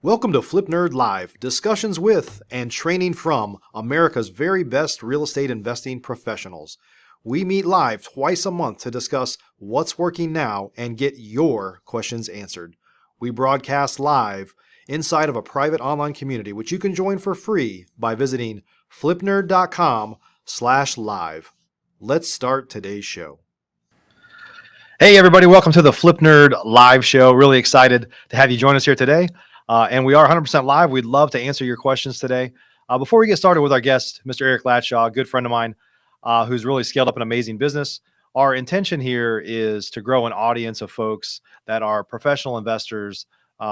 Welcome to Flip Nerd Live, discussions with and training from America's very best real estate investing professionals. We meet live twice a month to discuss what's working now and get your questions answered. We broadcast live inside of a private online community, which you can join for free by visiting flipnerd.com/live. Let's start today's show. Hey everybody, welcome to the Flip Nerd Live show. Really excited to have you join us here today. And we are 100% live. We'd love to answer your questions today. Before we get started with our guest, Mr. Erik Latsha, a good friend of mine who's really scaled up an amazing business, our intention here is to grow an audience of folks that are professional investors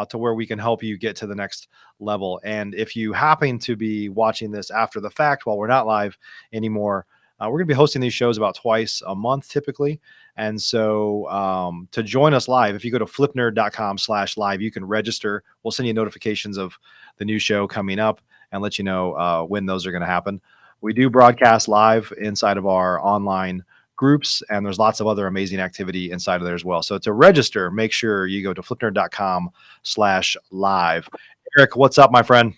to where we can help you get to the next level. And if you happen to be watching this after the fact while we're not live anymore, we're going to be hosting these shows about twice a month typically. And so to join us live, if you go to flipnerd.com/live, you can register. We'll send you notifications of the new show coming up and let you know when those are going to happen. We do broadcast live inside of our online groups, and there's lots of other amazing activity inside of there as well. So to register, make sure you go to flipnerd.com/live. Erik, what's up, my friend?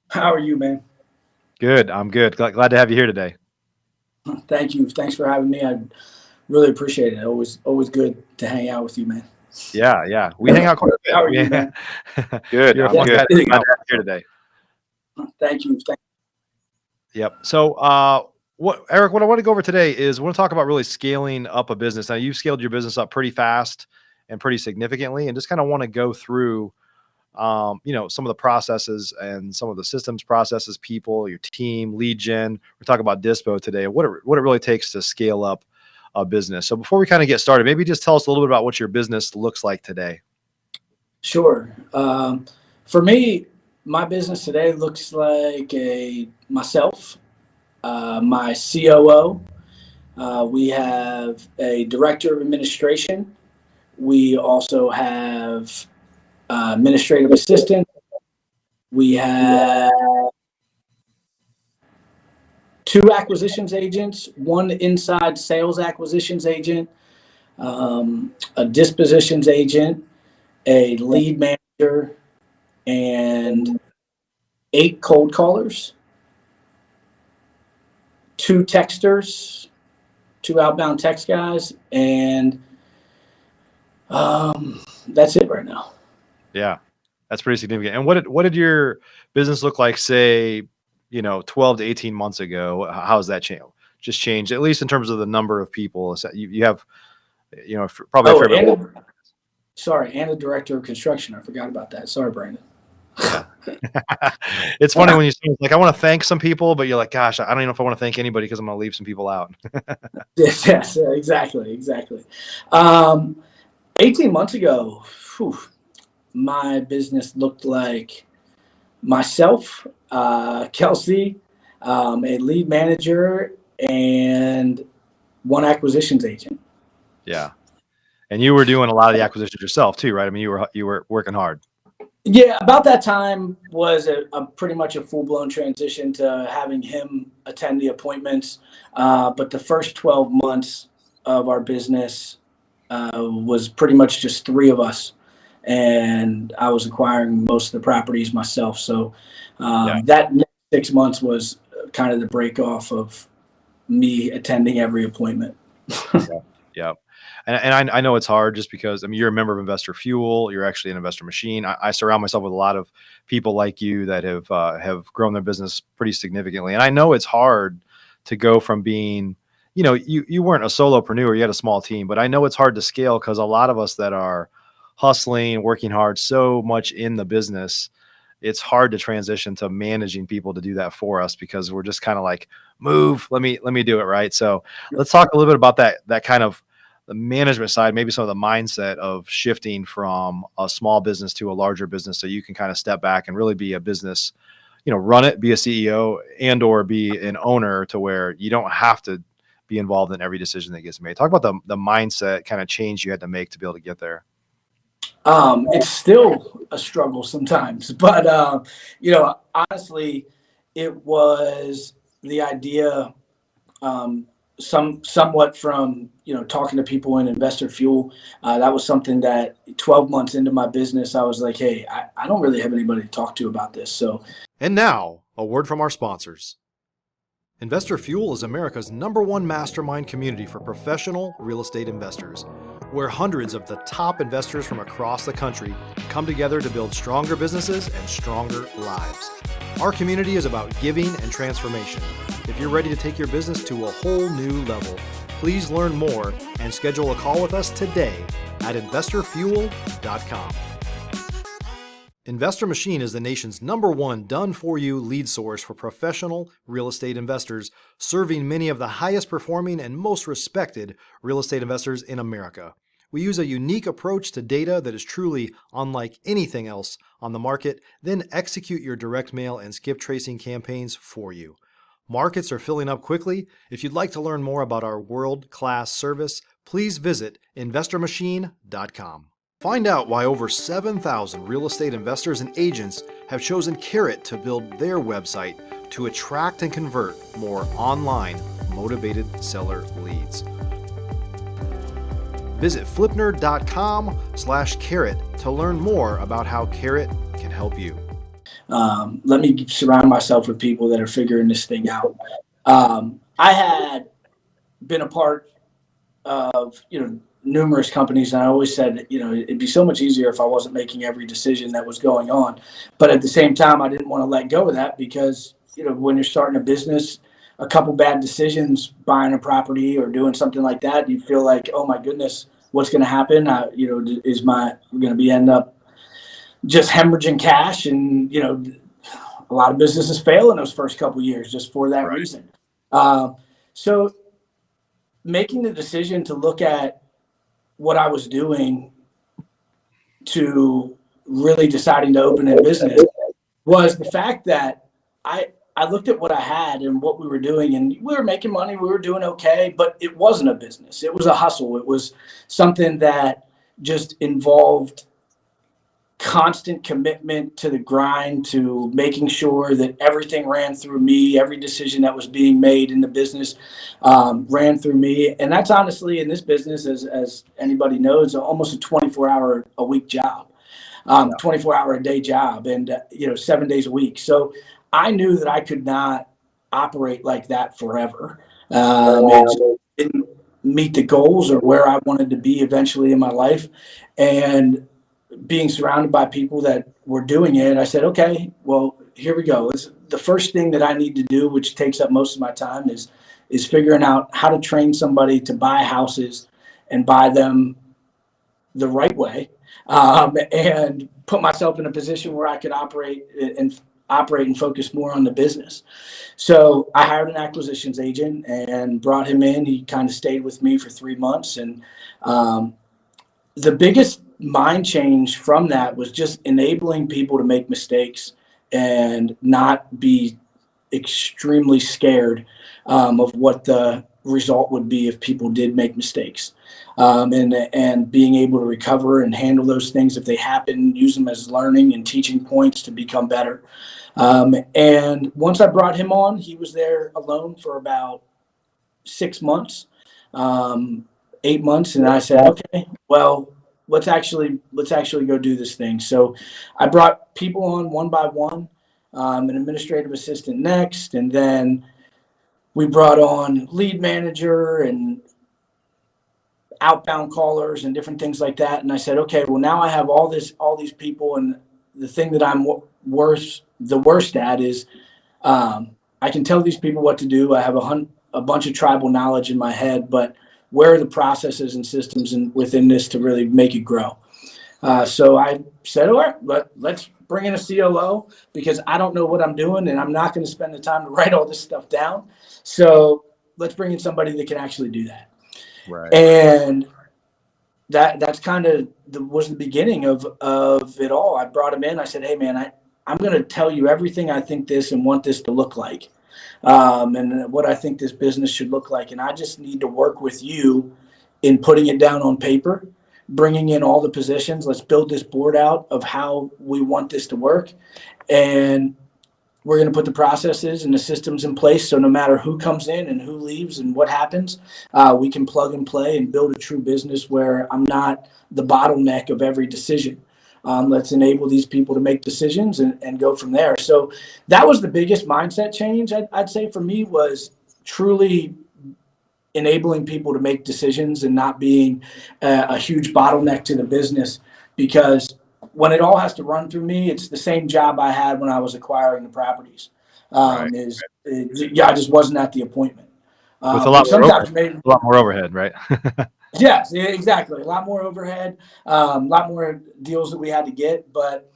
How are you, man? Good. I'm good. Glad to have you here today. Thank you. Thanks for having me. I really appreciate it. Always good to hang out with you, man. Yeah. We hang out quite a bit. How are you, man? Good. I'm glad to have you here today. Thank you. Yep. So, Erik, what I want to go over today is I want to talk about really scaling up a business. Now, you've scaled your business up pretty fast and pretty significantly, and just kind of want to go through, some of the processes and some of the systems, processes, people, your team, lead gen. We're talking about Dispo today. What it really takes to scale up a business. So before we kind of get started, maybe just tell us a little bit about what your business looks like today. Sure. For me, my business today looks like myself, my COO. We have a director of administration. We also have administrative assistant. We have 2 acquisitions agents, 1 inside sales acquisitions agent, a dispositions agent, a lead manager, and 8 cold callers, 2 texters, 2 outbound text guys, and that's it right now. Yeah, that's pretty significant. And what did your business look like, say, 12 to 18 months ago? How's that changed? Just changed, at least in terms of the number of people. So you have, probably a fair bit more. Sorry, and the director of construction. I forgot about that. Sorry, Brandon. Yeah. It's funny when you say, like, I want to thank some people, but you're like, gosh, I don't even know if I want to thank anybody because I'm going to leave some people out. Yes, exactly. 18 months ago, my business looked like myself, Kelsey, a lead manager, and 1 acquisitions agent. Yeah. And you were doing a lot of the acquisitions yourself too, right? I mean, you were working hard. Yeah, about that time was a pretty much a full-blown transition to having him attend the appointments. But the first 12 months of our business was pretty much just 3 of us. And I was acquiring most of the properties myself. So that next 6 months was kind of the break off of me attending every appointment. Yeah. And I know it's hard just because, I mean, you're a member of Investor Fuel. You're actually an investor machine. I surround myself with a lot of people like you that have grown their business pretty significantly. And I know it's hard to go from being, you weren't a solopreneur, you had a small team, but I know it's hard to scale because a lot of us that are hustling, working hard so much in the business, it's hard to transition to managing people to do that for us because we're just kind of like, move, let me do it. Right. So let's talk a little bit about that kind of the management side, maybe some of the mindset of shifting from a small business to a larger business so you can kind of step back and really be a business, run it, be a CEO and or be an owner to where you don't have to be involved in every decision that gets made. Talk about the mindset kind of change you had to make to be able to get there. It's still a struggle sometimes, but honestly, it was the idea somewhat from, talking to people in Investor Fuel. That was something that 12 months into my business, I was like, hey, I don't really have anybody to talk to about this. So, And now, a word from our sponsors. Investor Fuel is America's #1 mastermind community for professional real estate investors, where hundreds of the top investors from across the country come together to build stronger businesses and stronger lives. Our community is about giving and transformation. If you're ready to take your business to a whole new level, please learn more and schedule a call with us today at investorfuel.com. Investor Machine is the nation's #1 done-for-you lead source for professional real estate investors, serving many of the highest performing and most respected real estate investors in America. We use a unique approach to data that is truly unlike anything else on the market, then execute your direct mail and skip tracing campaigns for you. Markets are filling up quickly. If you'd like to learn more about our world-class service, please visit investormachine.com. Find out why over 7,000 real estate investors and agents have chosen Carrot to build their website to attract and convert more online motivated seller leads. Visit flipnerd.com/carrot to learn more about how Carrot can help you. Let me surround myself with people that are figuring this thing out. I had been a part of, numerous companies, and I always said, it'd be so much easier if I wasn't making every decision that was going on. But at the same time, I didn't want to let go of that because, when you're starting a business, a couple bad decisions, buying a property or doing something like that, you feel like, oh my goodness, what's going to happen? Is my going to be end up just hemorrhaging cash? And, a lot of businesses fail in those first couple of years just for that reason. So making the decision to look at what I was doing to really deciding to open a business was the fact that I looked at what I had and what we were doing, and we were making money, we were doing okay, but it wasn't a business. It was a hustle. It was something that just involved constant commitment to the grind, to making sure that everything ran through me. Every decision that was being made in the business ran through me. And that's honestly, in this business, as anybody knows, almost a 24-hour a week job, 24-hour a day job, and 7 days a week. So I knew that I could not operate like that forever. It just didn't meet the goals or where I wanted to be eventually in my life. And being surrounded by people that were doing it, I said, okay, well, here we go. It's the first thing that I need to do, which takes up most of my time, is figuring out how to train somebody to buy houses and buy them the right way, and put myself in a position where I could operate and focus more on the business. So I hired an acquisitions agent and brought him in. He kind of stayed with me for 3 months. And the biggest mind change from that was just enabling people to make mistakes and not be extremely scared of what the result would be if people did make mistakes, and being able to recover and handle those things if they happen, use them as learning and teaching points to become better. And once I brought him on, he was there alone for about 6 months, 8 months, and I said, okay, well, let's actually go do this thing. So I brought people on one by one, an administrative assistant next, and then we brought on lead manager and outbound callers and different things like that. And I said, okay, well, now I have all these people, and the thing that I'm the worst at is I can tell these people what to do. I have a bunch of tribal knowledge in my head, but where are the processes and systems within this to really make it grow? So I said, all right, let's bring in a COO, because I don't know what I'm doing and I'm not going to spend the time to write all this stuff down. So let's bring in somebody that can actually do that. Right. And that's kind of was the beginning of it all. I brought him in. I said, hey, man, I'm going to tell you everything I think this and want this to look like, and what I think this business should look like. And I just need to work with you in putting it down on paper, bringing in all the positions. Let's build this board out of how we want this to work. And we're going to put the processes and the systems in place so no matter who comes in and who leaves and what happens, we can plug and play and build a true business where I'm not the bottleneck of every decision. Let's enable these people to make decisions and go from there. So that was the biggest mindset change, I'd say, for me, was truly enabling people to make decisions and not being a huge bottleneck to the business. Because when it all has to run through me, it's the same job I had when I was acquiring the properties. Right. Yeah, I just wasn't at the appointment. With a lot more Sometimes overhead, a lot more overhead, right? yes, exactly. A lot more overhead, a lot more deals that we had to get. But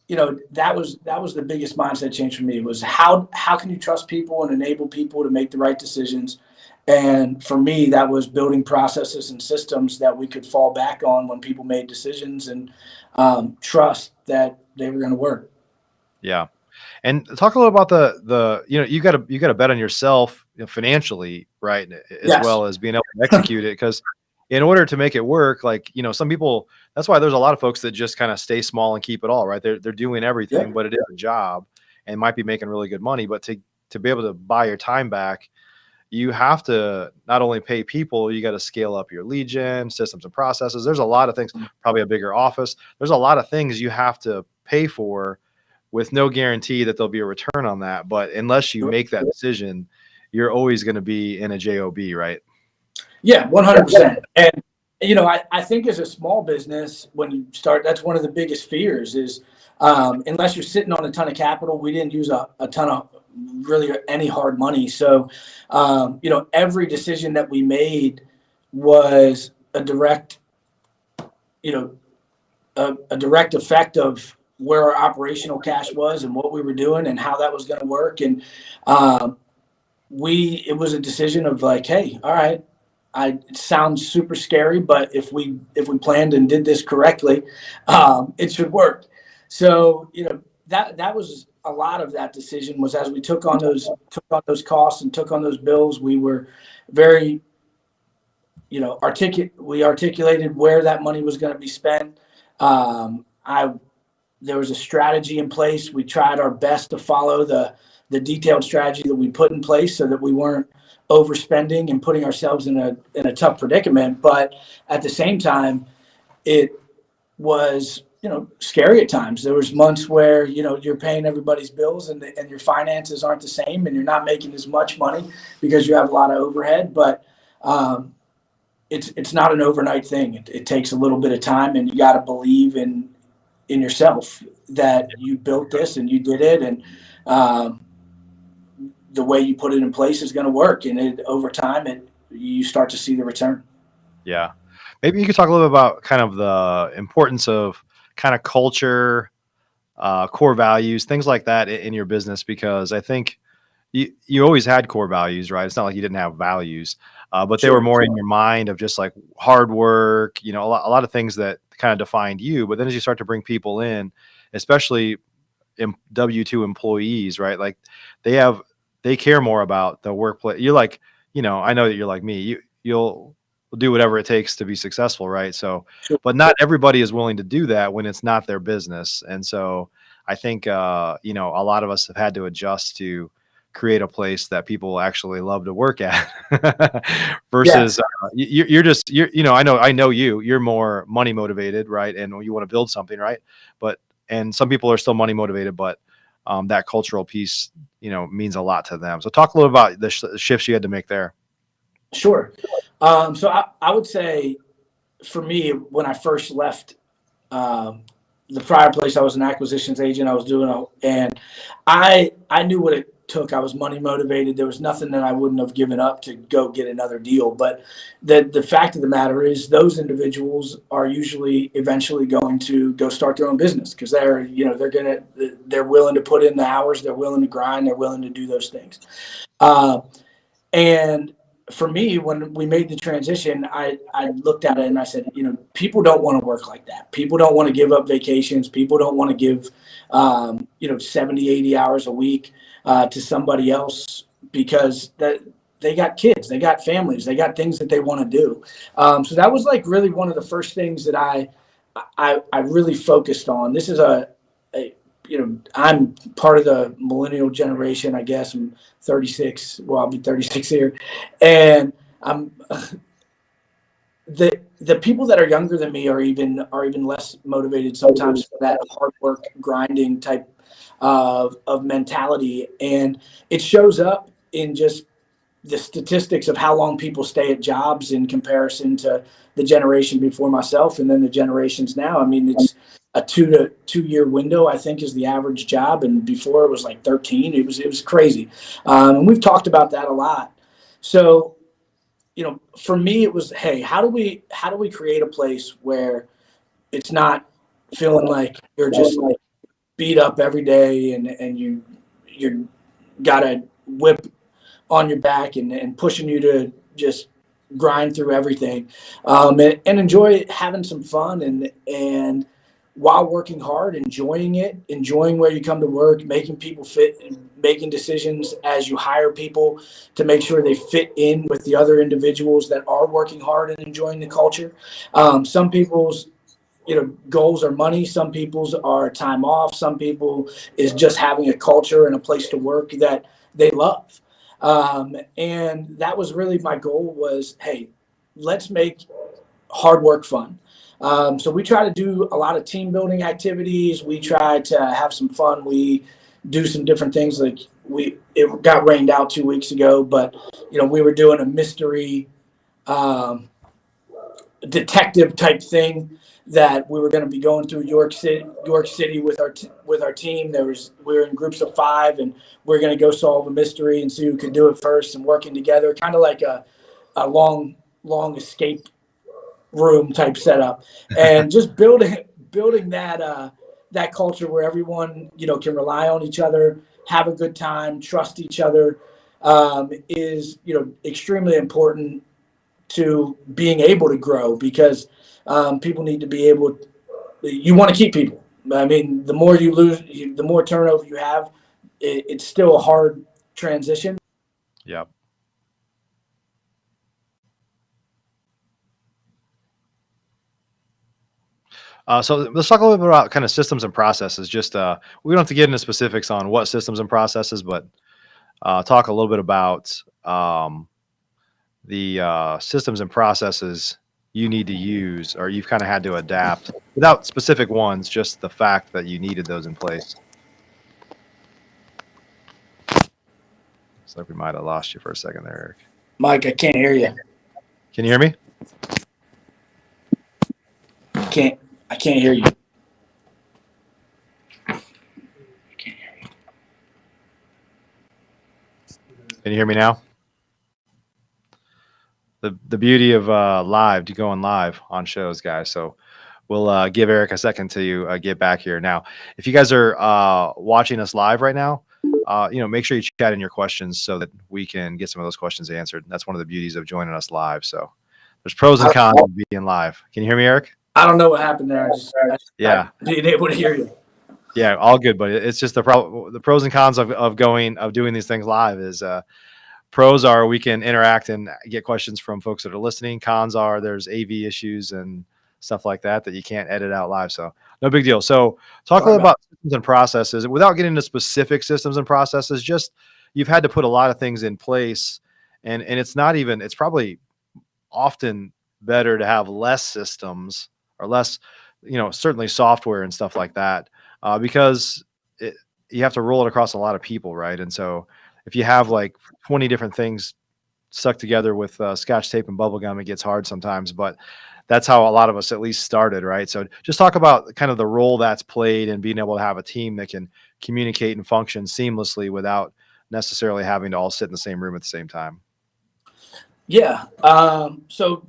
that was the biggest mindset change for me, was how can you trust people and enable people to make the right decisions. And for me, that was building processes and systems that we could fall back on when people made decisions, and trust that they were going to work. Yeah. And talk a little about the you got to bet on yourself, financially, right? As Yes. well as being able to execute it, because in order to make it work, like, some people, that's why there's a lot of folks that just kind of stay small and keep it all, right? They're doing everything, Yep. but it is a job and might be making really good money, but to be able to buy your time back, you have to not only pay people, you got to scale up your lead gen systems and processes. There's a lot of things, probably a bigger office. There's a lot of things you have to pay for with no guarantee that there'll be a return on that. But unless you make that decision, you're always going to be in a job, right? Yeah, 100%. And I think as a small business, when you start, that's one of the biggest fears is, unless you're sitting on a ton of capital. We didn't use a ton of really any hard money. So, every decision that we made was a direct, a direct effect of where our operational cash was and what we were doing and how that was going to work. And it was a decision of like, hey, all right, it sounds super scary, but if we planned and did this correctly, it should work. So that was a lot of that decision, was as we took on those costs and took on those bills, we were very we articulated where that money was going to be spent. There was a strategy in place. We tried our best to follow the detailed strategy that we put in place so that we weren't overspending and putting ourselves in a tough predicament. But at the same time, it was scary at times. There was months where you're paying everybody's bills and your finances aren't the same, and you're not making as much money because you have a lot of overhead. But it's not an overnight thing. It takes a little bit of time, and you got to believe in yourself that you built this and you did it, and the way you put it in place is going to work. And over time, you start to see the return. Yeah. Maybe you could talk a little bit about kind of the importance of kind of culture, core values, things like that in your business, because I think you always had core values, right? It's not like you didn't have values, but they were more in your mind of just like hard work, a lot of things that kind of defined you. But then as you start to bring people in, especially W-2 employees, right? Like they care more about the workplace. You're like, I know that you're like me. You'll do whatever it takes to be successful, right? So, Sure. but not everybody is willing to do that when it's not their business. And so I think, a lot of us have had to adjust to create a place that people actually love to work at versus, I know you're more money motivated, right? And you want to build something, right? And some people are still money motivated, but that cultural piece, means a lot to them. So talk a little about the shifts you had to make there. Sure. So I would say, for me, when I first left the prior place, I was an acquisitions agent. I was and I knew what it took. I was money motivated. There was nothing that I wouldn't have given up to go get another deal. But the fact of the matter is, those individuals are usually eventually going to go start their own business, because they're willing to put in the hours, they're willing to grind, they're willing to do those things. And for me, when we made the transition, I looked at it and I said, people don't want to work like that. People don't want to give up vacations. People don't want to give, 70, 80 hours a week to somebody else, because they got kids, they got families, they got things that they want to do. So that was like really one of the first things that I really focused on. This is I'm part of the millennial generation, I guess. I'm 36. Well, I'll be 36 here. And I'm the people that are younger than me are even less motivated sometimes for that hard work, grinding type of mentality. And it shows up in just the statistics of how long people stay at jobs in comparison to the generation before myself and then the generations now. I mean, it's a 2 year window, I think, is the average job, and before it was like 13. It was crazy, and we've talked about that a lot. So, for me, it was, hey, how do we create a place where it's not feeling like you're just beat up every day and you're got to whip on your back and pushing you to just grind through everything, and enjoy having some fun and while working hard, enjoying it, enjoying where you come to work, making people fit, and making decisions as you hire people to make sure they fit in with the other individuals that are working hard and enjoying the culture. Some people's goals are money. Some people's are time off. Some people is just having a culture and a place to work that they love. And that was really my goal was, hey, let's make hard work fun. So we try to do a lot of team building activities. We try to have some fun. We do some different things. Like it got rained out 2 weeks ago, but we were doing a mystery detective type thing that we were going to be going through York City with our team. We were in groups of 5, and we are going to go solve a mystery and see who could do it first, and working together, kind of like a long escape room type setup, and just building that culture where everyone can rely on each other, have a good time, trust each other, is extremely important to being able to grow, because people need to be able. You want to keep people. I mean, the more you lose, the more turnover you have. It's still a hard transition. Yep. So let's talk a little bit about kind of systems and processes. Just we don't have to get into specifics on what systems and processes, but talk a little bit about the systems and processes you need to use, or you've kind of had to adapt without specific ones, just the fact that you needed those in place. Looks like we might have lost you for a second there, Eric. Mike, I can't hear you. Can you hear me? I can't hear you. Can you hear me now? The beauty of live, going live on shows, guys. So we'll give Eric a second to get back here. Now, if you guys are watching us live right now, make sure you chat in your questions so that we can get some of those questions answered. That's one of the beauties of joining us live. So there's pros and cons of being live. Can you hear me, Eric? I don't know what happened there. I just being able to hear you. Yeah, all good, but it's just the pros and cons of doing these things live is pros are we can interact and get questions from folks that are listening. Cons are there's AV issues and stuff like that you can't edit out live. So no big deal. So talk a little about systems and processes without getting into specific systems and processes. Just you've had to put a lot of things in place, and it's probably often better to have less systems or less, certainly software and stuff like that, because you have to roll it across a lot of people, right? And so if you have like 20 different things stuck together with Scotch tape and bubble gum, it gets hard sometimes, but that's how a lot of us at least started, right? So just talk about kind of the role that's played and being able to have a team that can communicate and function seamlessly without necessarily having to all sit in the same room at the same time. Yeah. So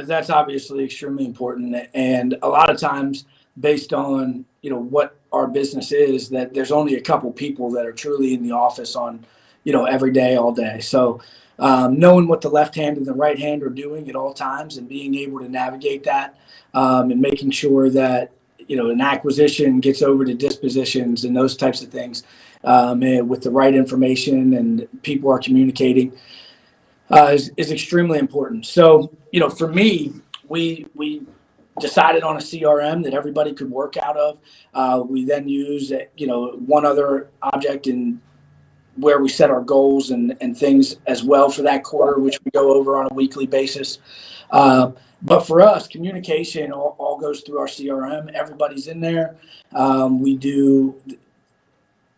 that's obviously extremely important. And a lot of times based on, what our business is, that there's only a couple people that are truly in the office on, every day, all day. So knowing what the left hand and the right hand are doing at all times and being able to navigate that, and making sure that, an acquisition gets over to dispositions and those types of things, and with the right information and people are communicating, is extremely important. So, for me, we decided on a CRM that everybody could work out of. We then use, one other object in where we set our goals and things as well for that quarter, which we go over on a weekly basis. But for us, communication all goes through our CRM. Everybody's in there.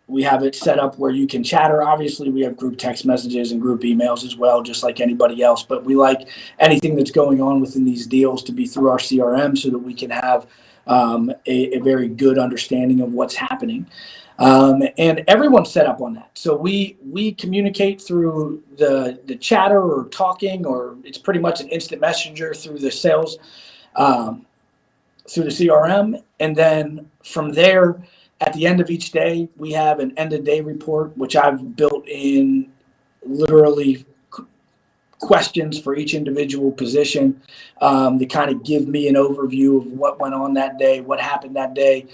We have it set up where you can chatter. Obviously, we have group text messages and group emails as well, just like anybody else. But we like anything that's going on within these deals to be through our CRM so that we can have a very good understanding of what's happening. And everyone's set up on that. So we communicate through the chatter or talking, or it's pretty much an instant messenger through the sales, through the CRM. And then from there, at the end of each day, we have an end of day report, which I've built in literally questions for each individual position to kind of give me an overview of what went on that day, what happened that day,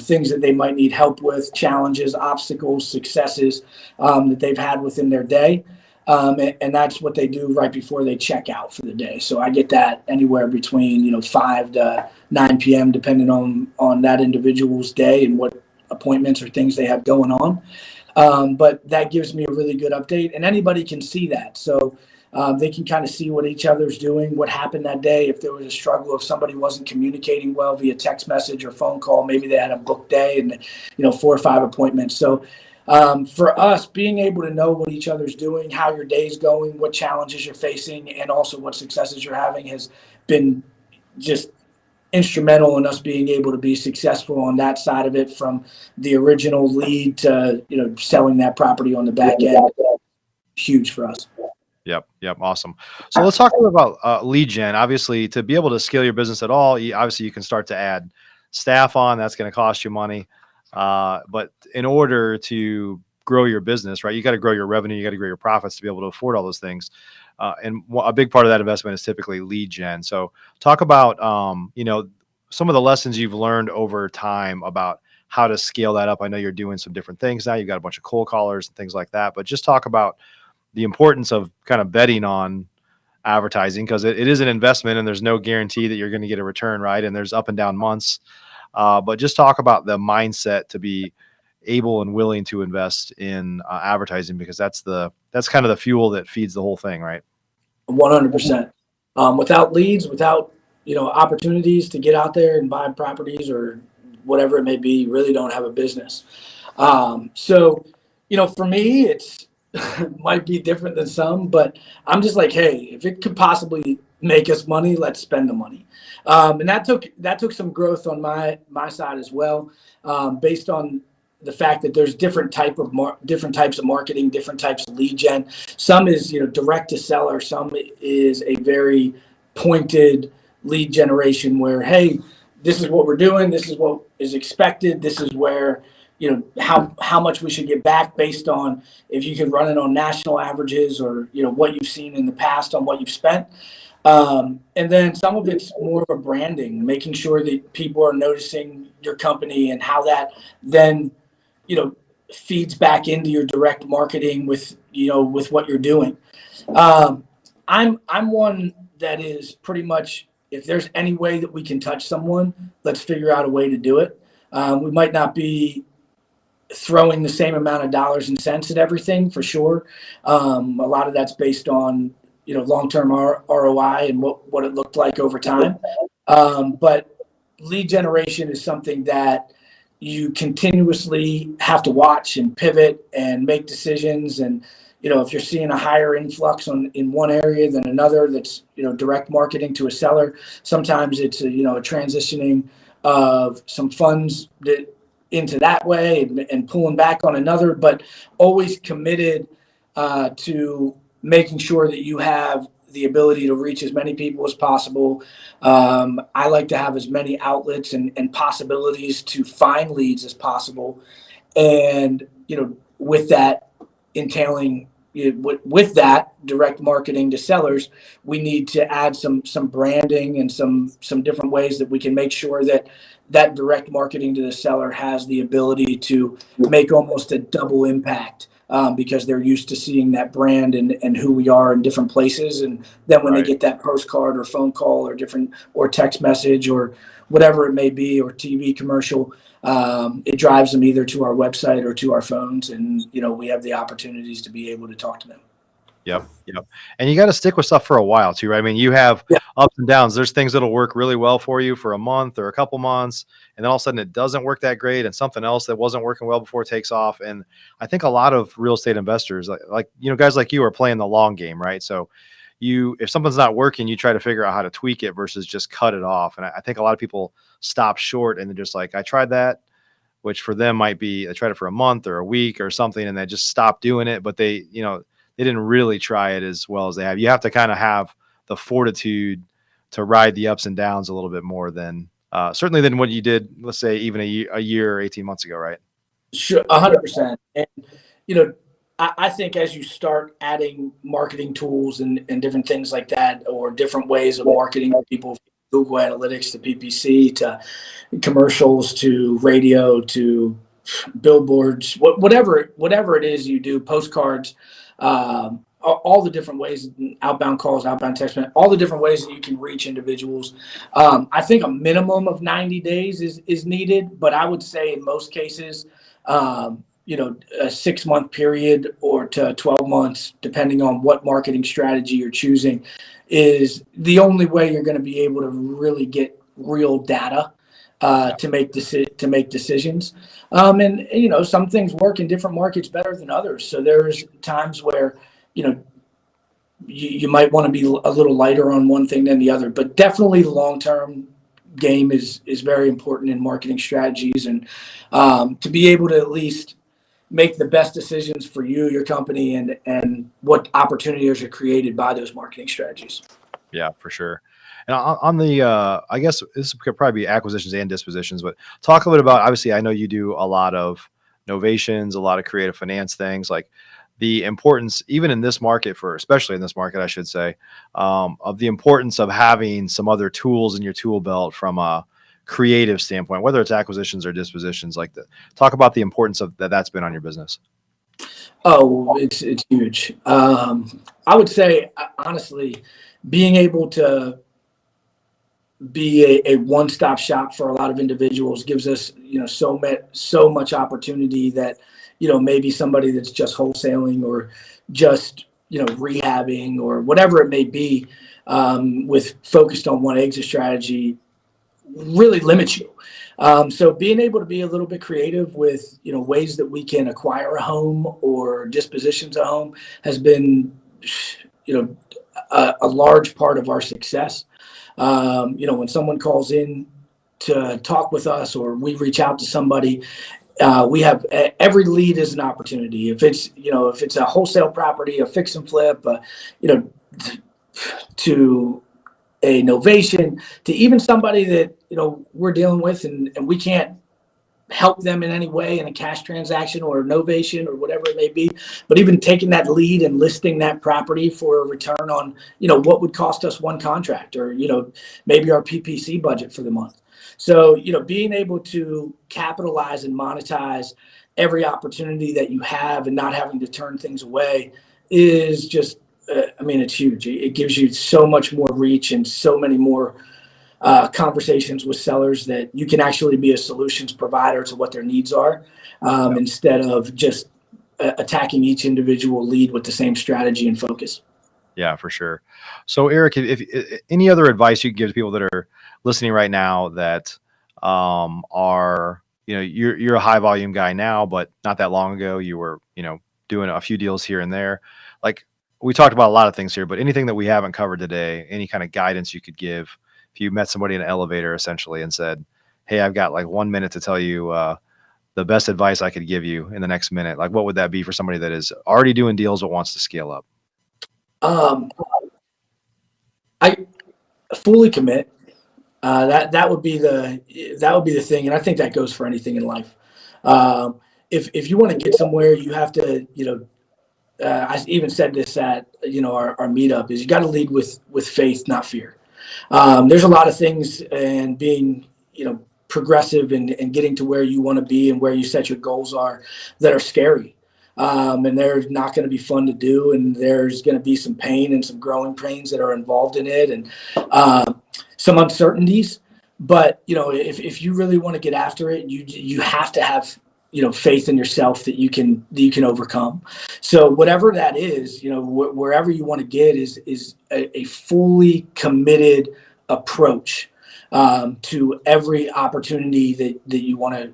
things that they might need help with, challenges, obstacles, successes that they've had within their day. And that's what they do right before they check out for the day. So I get that anywhere between 5 to 9 p.m. depending on that individual's day and what appointments or things they have going on. But that gives me a really good update, and anybody can see that. So they can kind of see what each other's doing, what happened that day. If there was a struggle, if somebody wasn't communicating well via text message or phone call, maybe they had a booked day and 4 or 5 appointments. So for us, being able to know what each other's doing, how your day's going, what challenges you're facing, and also what successes you're having has been just instrumental in us being able to be successful on that side of it, from the original lead to selling that property on the back end. Huge for us. Yep. Awesome. So let's talk a little about lead gen. Obviously, to be able to scale your business at all, you can start to add staff on. That's going to cost you money. But in order to grow your business, right, you got to grow your revenue, you got to grow your profits to be able to afford all those things. And a big part of that investment is typically lead gen. So talk about, some of the lessons you've learned over time about how to scale that up. I know you're doing some different things now. You've got a bunch of cold callers and things like that, but just talk about the importance of kind of betting on advertising, because it is an investment and there's no guarantee that you're going to get a return, right? And there's up and down months. But just talk about the mindset to be able and willing to invest in advertising, because that's kind of the fuel that feeds the whole thing, right? 100%. Without leads, without opportunities to get out there and buy properties or whatever it may be, you really don't have a business. So for me, it's might be different than some, but I'm just like, hey, if it could possibly make us money, let's spend the money. And that took some growth on my side as well, based on the fact that there's different types of marketing, different types of lead gen. Some is direct to seller. Some is a very pointed lead generation where, hey, this is what we're doing. This is what is expected. This is where how much we should get back based on if you can run it on national averages or what you've seen in the past on what you've spent. And then some of it's more of a branding, making sure that people are noticing your company and how that then feeds back into your direct marketing with what you're doing. I'm one that is pretty much, if there's any way that we can touch someone, let's figure out a way to do it. We might not be throwing the same amount of dollars and cents at everything, for sure. A lot of that's based on long-term ROI and what it looked like over time. But lead generation is something that you continuously have to watch and pivot and make decisions. And if you're seeing a higher influx in one area than another, that's direct marketing to a seller. Sometimes it's a transitioning of some funds into that way and pulling back on another, but always committed to making sure that you have the ability to reach as many people as possible. I like to have as many outlets and possibilities to find leads as possible. And, with that entailing, with that direct marketing to sellers, we need to add some branding and some different ways that we can make sure that direct marketing to the seller has the ability to make almost a double impact because they're used to seeing that brand and who we are in different places. And then when they get that postcard or phone call or text message or whatever it may be, or TV commercial, it drives them either to our website or to our phones. And, we have the opportunities to be able to talk to them. Yep. Yep. And you got to stick with stuff for a while too, right? I mean, you have ups and downs. There's things that'll work really well for you for a month or a couple months. And then all of a sudden it doesn't work that great. And something else that wasn't working well before takes off. And I think a lot of real estate investors, guys like you are playing the long game, right? So if something's not working, you try to figure out how to tweak it versus just cut it off. And I think a lot of people stop short and they're just like, I tried that, which for them might be, they tried it for a month or a week or something, and they just stopped doing it. But they didn't really try it as well as they have. You have to kind of have the fortitude to ride the ups and downs a little bit more than certainly than what you did, let's say, even a year or 18 months ago, right? Sure, 100%. And, I think as you start adding marketing tools and different things like that, or different ways of marketing to people, Google Analytics to PPC to commercials to radio to billboards, whatever it is you do, postcards, all the different ways, outbound calls, outbound text, all the different ways that you can reach individuals. I think a minimum of 90 days is needed, but I would say in most cases, a 6-month period or to 12 months, depending on what marketing strategy you're choosing, is the only way you're going to be able to really get real data to make decisions. And some things work in different markets better than others. So there's times where you might want to be a little lighter on one thing than the other, but definitely the long-term game is very important in marketing strategies, and to be able to at least make the best decisions for you, your company, and what opportunities are created by those marketing strategies. Yeah, for sure. And on the, I guess this could probably be acquisitions and dispositions, but talk a little bit about, obviously, I know you do a lot of novations, a lot of creative finance things, like the importance, even in this market, especially in this market, I should say, of the importance of having some other tools in your tool belt from a creative standpoint, whether it's acquisitions or dispositions. Talk about the importance of that's been on your business. Oh, it's huge. I would say, honestly, being able to be a one-stop shop for a lot of individuals gives us, so much opportunity that, maybe somebody that's just wholesaling or just, rehabbing or whatever it may be, with focused on one exit strategy really limits you. So being able to be a little bit creative with, ways that we can acquire a home or dispositions a home has been, a large part of our success. When someone calls in to talk with us or we reach out to somebody, we have every lead is an opportunity. If it's a wholesale property, a fix and flip, to a novation, to even somebody that, we're dealing with and we can't help them in any way in a cash transaction or a novation or whatever it may be, but even taking that lead and listing that property for a return on, what would cost us one contract or, maybe our PPC budget for the month. So, being able to capitalize and monetize every opportunity that you have and not having to turn things away is just, it's huge. It gives you so much more reach and so many more conversations with sellers that you can actually be a solutions provider to what their needs are, instead of just attacking each individual lead with the same strategy and focus. Yeah, for sure. So Erik, if any other advice you could give to people that are listening right now that are, you're a high volume guy now, but not that long ago you were, doing a few deals here and there. Like we talked about a lot of things here, but anything that we haven't covered today, any kind of guidance you could give if you met somebody in an elevator essentially and said, hey, I've got like 1 minute to tell you the best advice I could give you in the next minute, like what would that be for somebody that is already doing deals but wants to scale up? I fully commit. That would be the thing, and I think that goes for anything in life. If you want to get somewhere, you have to, I even said this at our meetup, is you got to lead with faith, not fear. There's a lot of things, and being progressive and getting to where you want to be and where you set your goals are, that are scary. and they're not going to be fun to do, and there's going to be some pain and some growing pains that are involved in it, and some uncertainties. But if you really want to get after it, you have to have faith in yourself that you can overcome. So whatever that is, wherever you want to get is a fully committed approach to every opportunity that you want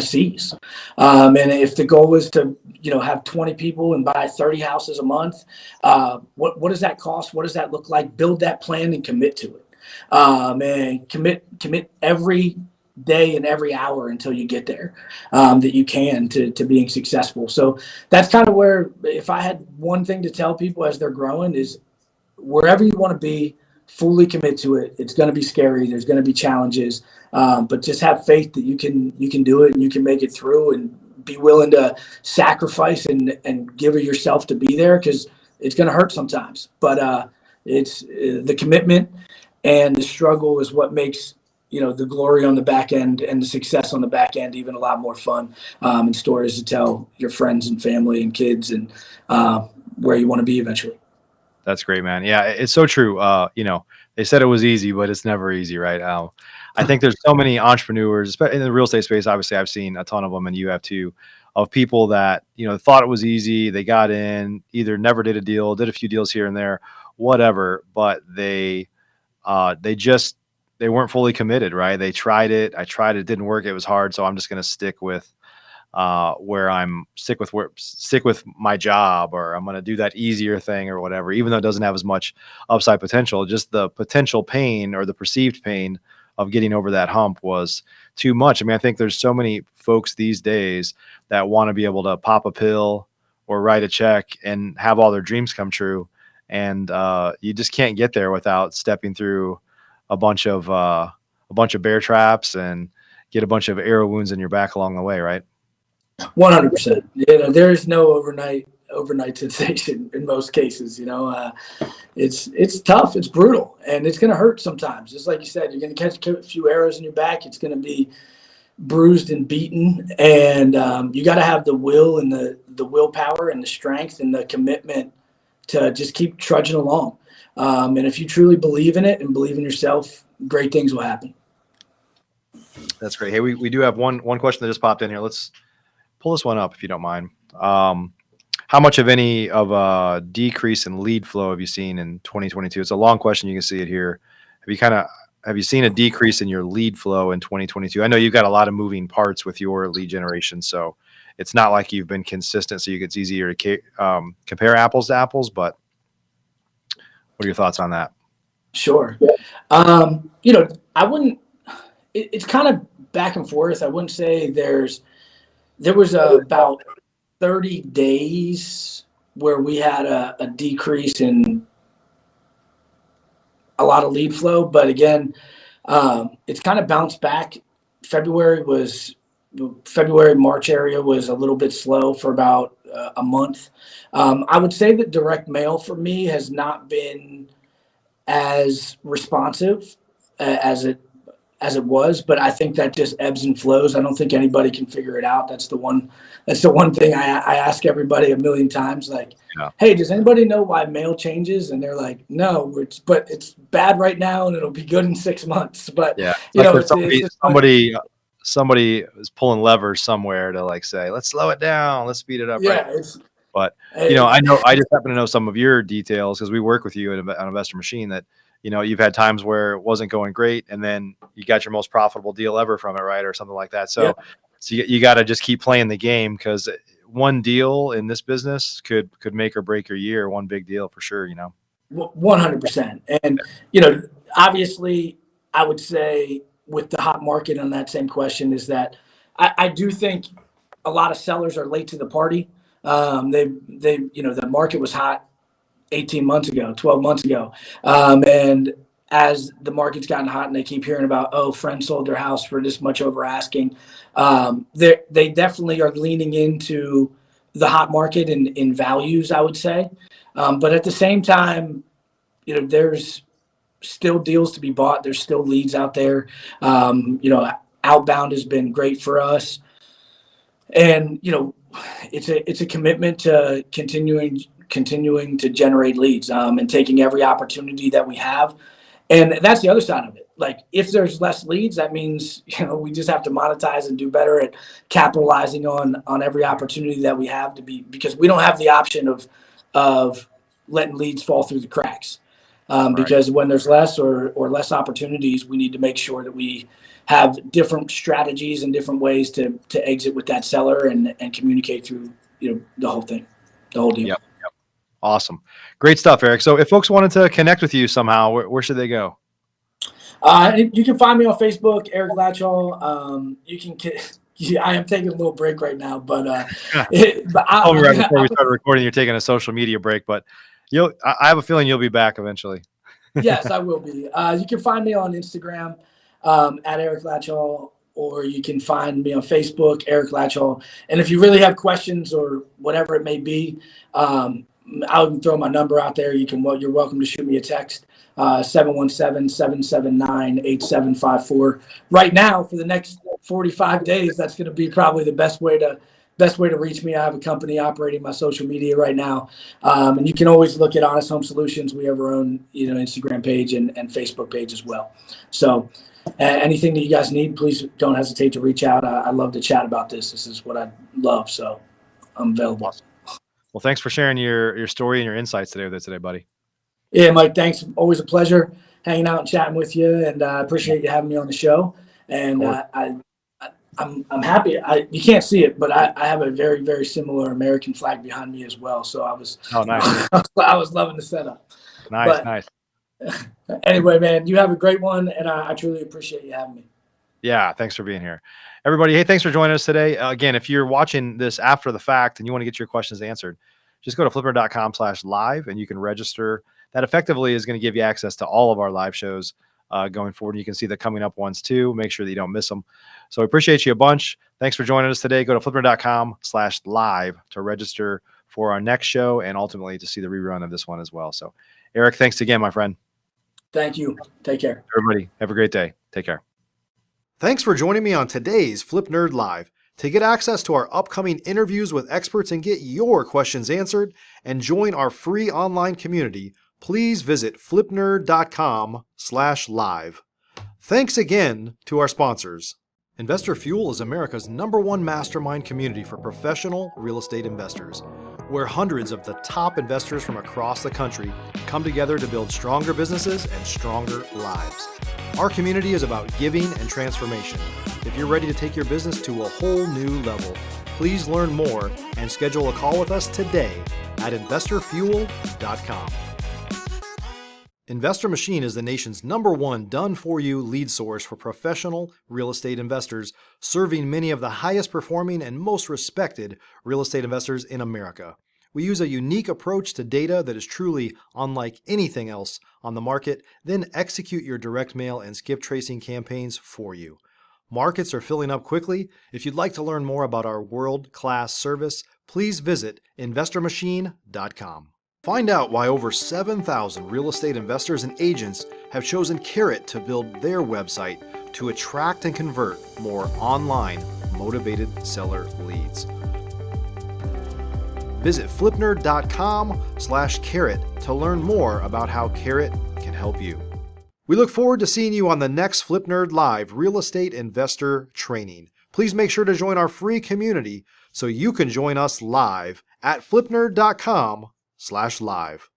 to seize. And if the goal is to have 20 people and buy 30 houses a month, what does that cost? What does that look like? Build that plan and commit to it. And commit every day and every hour until you get there, that you can to being successful. So that's kind of where, if I had one thing to tell people as they're growing, is wherever you want to be, fully commit to it. It's going to be scary. There's going to be challenges, but just have faith that you can do it and you can make it through, and be willing to sacrifice and give of yourself to be there, because it's going to hurt sometimes. But it's the commitment and the struggle is what makes the glory on the back end and the success on the back end even a lot more fun, and stories to tell your friends and family and kids, and where you want to be eventually. That's great, man. Yeah, it's so true. They said it was easy, but it's never easy, right? I think there's so many entrepreneurs, especially in the real estate space. Obviously, I've seen a ton of them, and you have too, of people that thought it was easy. They got in, either never did a deal, did a few deals here and there, whatever, but they weren't fully committed, right? They tried it. I tried it, it didn't work. It was hard, so I'm just going to stick with stick with my job, or I'm going to do that easier thing or whatever, even though it doesn't have as much upside potential. Just the potential pain or the perceived pain of getting over that hump was too much. I mean, I think there's so many folks these days that want to be able to pop a pill or write a check and have all their dreams come true. And you just can't get there without stepping through a bunch of bear traps and get a bunch of arrow wounds in your back along the way, right? 100%. There is no overnight sensation in most cases. It's tough, it's brutal, and it's going to hurt sometimes. Just like you said, you're going to catch a few arrows in your back. It's going to be bruised and beaten, and you got to have the will and the willpower and the strength and the commitment to just keep trudging along. And if you truly believe in it and believe in yourself, great things will happen. That's great. Hey, we do have one question that just popped in here. Let's pull this one up if you don't mind. How much of a decrease in lead flow have you seen in 2022? It's a long question. You can see it here. Have you seen a decrease in your lead flow in 2022? I know you've got a lot of moving parts with your lead generation, so it's not like you've been consistent. So it's easier to compare apples to apples. But what are your thoughts on that? Sure. I wouldn't. It's kind of back and forth. I wouldn't say there was about 30 days where we had a decrease in a lot of lead flow, but again, it's kind of bounced back. February, March area was a little bit slow for about a month. I would say that direct mail for me has not been as responsive as it was, but I think that just ebbs and flows. I don't think anybody can figure it out. That's the one thing I ask everybody a million times, like, yeah. Hey, does anybody know why mail changes? And they're like, no, but it's bad right now and it'll be good in 6 months. But yeah, somebody is pulling levers somewhere to like say, let's slow it down, let's speed it up. Yeah, right? But I just happen to know some of your details because we work with you on Investor Machine, that you've had times where it wasn't going great and then you got your most profitable deal ever from it, right? Or something like that. So, yeah. So you got to just keep playing the game, because one deal in this business could make or break your year. One big deal for sure, 100%. And, obviously I would say with the hot market on that same question is that I do think a lot of sellers are late to the party. The market was hot 18 months ago, 12 months ago. And as the market's gotten hot and they keep hearing about, friends sold their house for this much over asking, they definitely are leaning into the hot market in values, I would say. But at the same time, there's still deals to be bought. There's still leads out there. Outbound has been great for us. And, it's a commitment to continuing to generate leads, and taking every opportunity that we have. And that's the other side of it. Like, if there's less leads, that means, we just have to monetize and do better at capitalizing on every opportunity that we have, because we don't have the option of letting leads fall through the cracks. Right. Because when there's less or less opportunities, we need to make sure that we have different strategies and different ways to exit with that seller and communicate through, the whole thing, the whole deal. Yep. Awesome. Great stuff, Erik. So if folks wanted to connect with you somehow, where should they go? You can find me on Facebook, Erik Latsha. I am taking a little break right now, but Right before we started recording, you're taking a social media break, but I have a feeling you'll be back eventually. Yes, I will be. You can find me on Instagram at Erik Latsha, or you can find me on Facebook, Erik Latsha. And if you really have questions or whatever it may be, I'll throw my number out there. You're welcome to shoot me a text, 717-779-8754. Right now, for the next 45 days, that's going to be probably the best way to reach me. I have a company operating my social media right now. And you can always look at Honest Home Solutions. We have our own, Instagram page and Facebook page as well. So anything that you guys need, please don't hesitate to reach out. I love to chat about this. This is what I love. So I'm available. Awesome. Well, thanks for sharing your story and your insights today, buddy. Yeah, Mike, thanks. Always a pleasure hanging out and chatting with you. And I appreciate you having me on the show. And I'm happy. You can't see it, but I have a very, very similar American flag behind me as well. So I was nice. I was loving the setup. Nice. Anyway, man, you have a great one, and I truly appreciate you having me. Yeah, thanks for being here. Everybody, hey, thanks for joining us today. Again, if you're watching this after the fact and you want to get your questions answered, just go to flipnerd.com/live and you can register. That effectively is going to give you access to all of our live shows going forward. You can see the coming up ones too. Make sure that you don't miss them. So we appreciate you a bunch. Thanks for joining us today. Go to flipnerd.com/live to register for our next show and ultimately to see the rerun of this one as well. So Erik, thanks again, my friend. Thank you. Take care. Everybody, have a great day. Take care. Thanks for joining me on today's Flip Nerd Live. To get access to our upcoming interviews with experts and get your questions answered and join our free online community, please visit flipnerd.com/live. Thanks again to our sponsors. Investor Fuel is America's #1 mastermind community for professional real estate investors, where hundreds of the top investors from across the country come together to build stronger businesses and stronger lives. Our community is about giving and transformation. If you're ready to take your business to a whole new level, please learn more and schedule a call with us today at investorfuel.com. Investor Machine is the nation's #1 done-for-you lead source for professional real estate investors, serving many of the highest performing and most respected real estate investors in America. We use a unique approach to data that is truly unlike anything else on the market, then execute your direct mail and skip tracing campaigns for you. Markets are filling up quickly. If you'd like to learn more about our world-class service, please visit investormachine.com. Find out why over 7,000 real estate investors and agents have chosen Carrot to build their website to attract and convert more online motivated seller leads. Visit flipnerd.com/carrot to learn more about how Carrot can help you. We look forward to seeing you on the next Flip Nerd Live Real Estate Investor Training. Please make sure to join our free community so you can join us live at flipnerd.com/live.